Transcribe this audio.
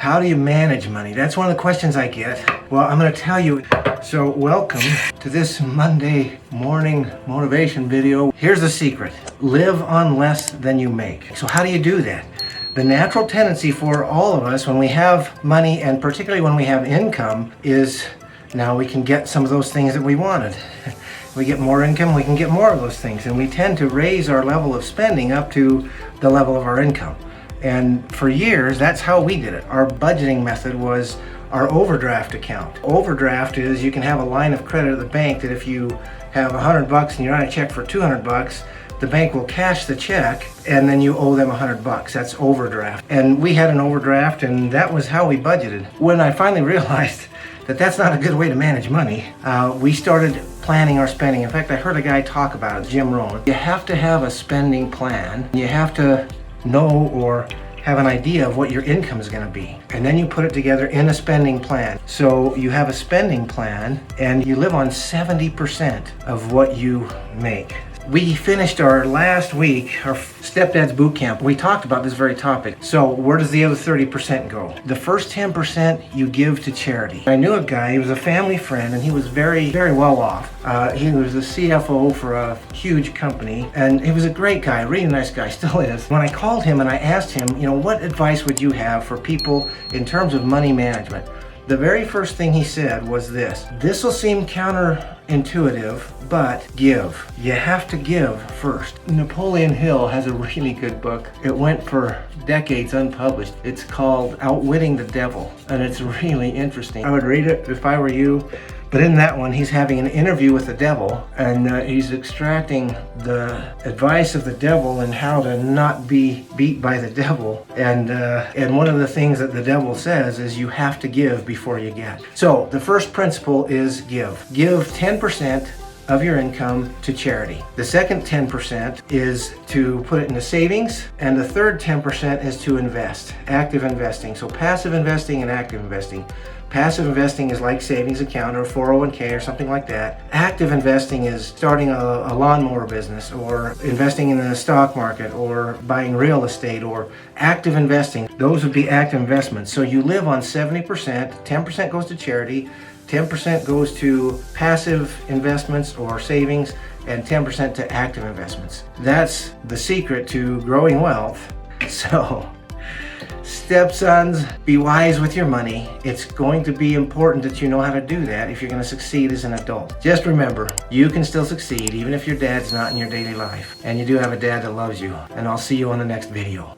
How do you manage money? That's one of the questions I get. Well, I'm going to tell you. So welcome to this Monday morning motivation video. Here's the secret. Live on less than you make. So how do you do that? The natural tendency for all of us when we have money, and particularly when we have income, is now we can get some of those things that we wanted. We get more income, we can get more of those things, and we tend to raise our level of spending up to the level of our income. And for years, that's how we did it. Our budgeting method was our overdraft account. Overdraft is you can have a line of credit at the bank that if you have $100 and you're on a check for $200, the bank will cash the check and then you owe them $100. That's overdraft. And we had an overdraft, and that was how we budgeted. When I finally realized that that's not a good way to manage money, we started planning our spending. In fact, I heard a guy talk about it, Jim Rohn. You have to have a spending plan. You have to know or have an idea of what your income is going to be, and then you put it together in a spending plan. So you have a spending plan and you live on 70% of what you make. We finished our last week, our Stepdad's boot camp. We talked about this very topic. So where does the other 30% go? The first 10% you give to charity. I knew a guy, he was a family friend, and he was very, very well off. He was the CFO for a huge company, and he was a great guy, a really nice guy, still is. When I called him and I asked him, what advice would you have for people in terms of money management? The very first thing he said was this. This will seem counterintuitive, but give. You have to give first. Napoleon Hill has a really good book. It went for decades unpublished. It's called Outwitting the Devil, and it's really interesting. I would read it if I were you. But in that one, he's having an interview with the devil, and he's extracting the advice of the devil and how to not be beat by the devil. And one of the things that the devil says is you have to give before you get. So the first principle is give. Give 10% of your income to charity. The second 10% is to put it into savings, and the third 10% is to invest, active investing. So passive investing and active investing. Passive investing is like savings account or 401k or something like that. Active investing is starting a lawnmower business, or investing in the stock market, or buying real estate, or active investing. Those would be active investments. So you live on 70%, 10% goes to charity, 10% goes to passive investments or savings, and 10% to active investments. That's the secret to growing wealth. So, stepsons, be wise with your money. It's going to be important that you know how to do that if you're going to succeed as an adult. Just remember, you can still succeed even if your dad's not in your daily life. And you do have a dad that loves you. And I'll see you on the next video.